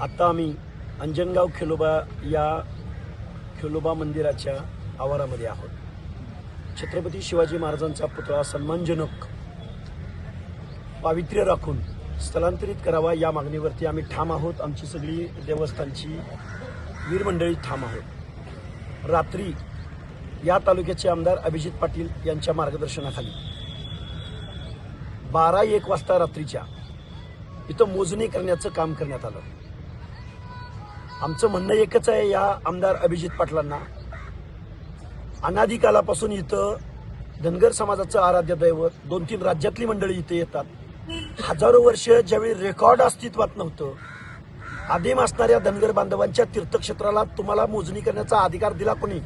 आता आम्ही अंजनगाव खेलोबा या खेलोबा मंदिराच्या आवारामध्ये आहोत. छत्रपती शिवाजी महाराजांचा पुतळा सन्मानजनक पावित्र्य राखून स्थलांतरित करावा या मागणीवरती आम्ही ठाम आहोत. आमची सगळी देवस्थानची वीर मंडळी ठाम आहोत. रात्री या तालुक्याचे आमदार अभिजित पाटील यांच्या मार्गदर्शनाखाली 12-1 वाजता रात्रीच्या इथं मोजणी करण्याचं काम करण्यात आलं. आमचं म्हणणं एकच आहे, या आमदार अभिजित पाटलांना अनादिकालापासून इथं धनगर समाजाचं आराध्य दैवत 2-3 राज्यातली मंडळी इथे येतात. हजारो वर्ष ज्यावेळी रेकॉर्ड अस्तित्वात नव्हतं, आदिम असणाऱ्या धनगर बांधवांच्या तीर्थक्षेत्राला तुम्हाला मोजणी करण्याचा अधिकार दिला कोणी?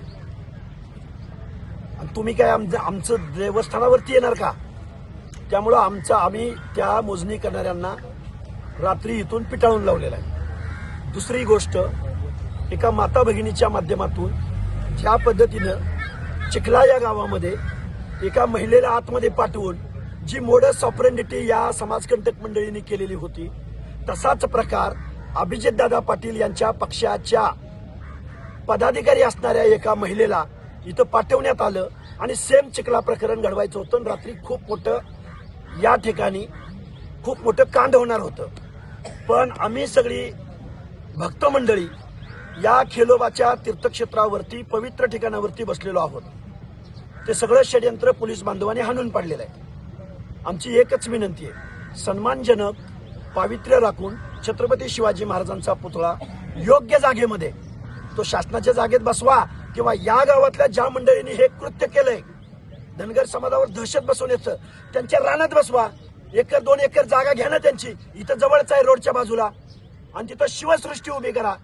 आणि तुम्ही काय आमचं देवस्थानावरती येणार का? त्यामुळं आम्ही त्या मोजणी करणाऱ्यांना रात्री इथून पिटाळून लावलेला आहे. दुसरी गोष्ट, एका माता भगिनीच्या माध्यमातून ज्या पद्धतीनं चिखला या गावामध्ये एका महिलेला आतमध्ये पाठवून जी मोडस ऑपरेंडिटी या समाजकंटक मंडळींनी केलेली होती, तसाच प्रकार अभिजितदादा पाटील यांच्या पक्षाच्या पदाधिकारी असणाऱ्या एका महिलेला इथं पाठवण्यात आलं आणि सेम चिखला प्रकरण घडवायचं होतं. रात्री खूप मोठं या ठिकाणी खूप मोठं कांड होणार होतं. पण आम्ही सगळी भक्त मंडळी या खेलोबाच्या तीर्थक्षेत्रावरती पवित्र ठिकाणावरती बसलेलो आहोत. ते सगळं षडयंत्र पोलीस बांधवांनी हाणून पाडलेलं आहे. आमची एकच विनंती आहे, सन्मानजनक पावित्र्य राखून छत्रपती शिवाजी महाराजांचा पुतळा योग्य जागेमध्ये, तो शासनाच्या जागेत बसवा किंवा या गावातल्या ज्या मंडळींनी हे कृत्य केलंय, धनगर समाजावर दहशत बसवण्याचं, त्यांच्या रानात बसवा. 1-2 एकर जागा घ्या ना त्यांची, इथं जवळच आहे रोडच्या बाजूला, आणि तिथं शिवसृष्टी उभी करा.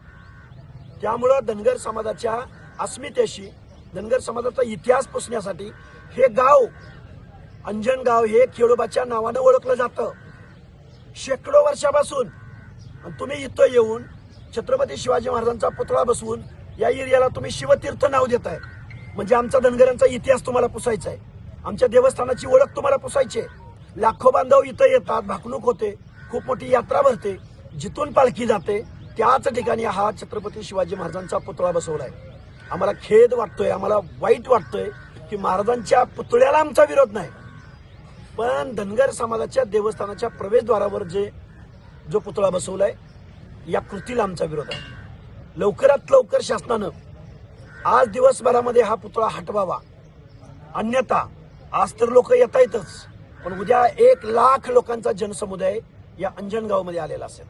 त्यामुळं धनगर समाजाच्या अस्मितेशी, धनगर समाजाचा इतिहास पुसण्यासाठी हे गाव अंजनगाव हे खेळोबाच्या नावानं ओळखलं जातं शेकडो वर्षापासून. आणि तुम्ही इथं येऊन छत्रपती शिवाजी महाराजांचा पुतळा बसवून या एरियाला तुम्ही शिवतीर्थ नाव देताय. म्हणजे आमचा धनगरांचा इतिहास तुम्हाला पुसायचा आहे, आमच्या देवस्थानाची ओळख तुम्हाला पुसायची आहे. लाखो बांधव इथं येतात, भाकणूक होते, खूप मोठी यात्रा भरते, जिथून पालखी जाते त्याच ठिकाणी हा छत्रपती शिवाजी महाराजांचा पुतळा बसवलाय. आम्हाला खेद वाटतोय, आम्हाला वाईट वाटतोय की महाराजांच्या पुतळ्याला आमचा विरोध नाही, पण धनगर समाजाच्या देवस्थानाच्या प्रवेशद्वारावर जो पुतळा बसवलाय या कृतीला आमचा विरोध आहे. लवकरात लवकर शासनानं आज दिवसभरामध्ये हा पुतळा हटवावा. अन्यथा आज तर लोक येता येतच, पण उद्या 1 लाख लोकांचा जनसमुदाय या अंजनगावमध्ये आलेला असेल.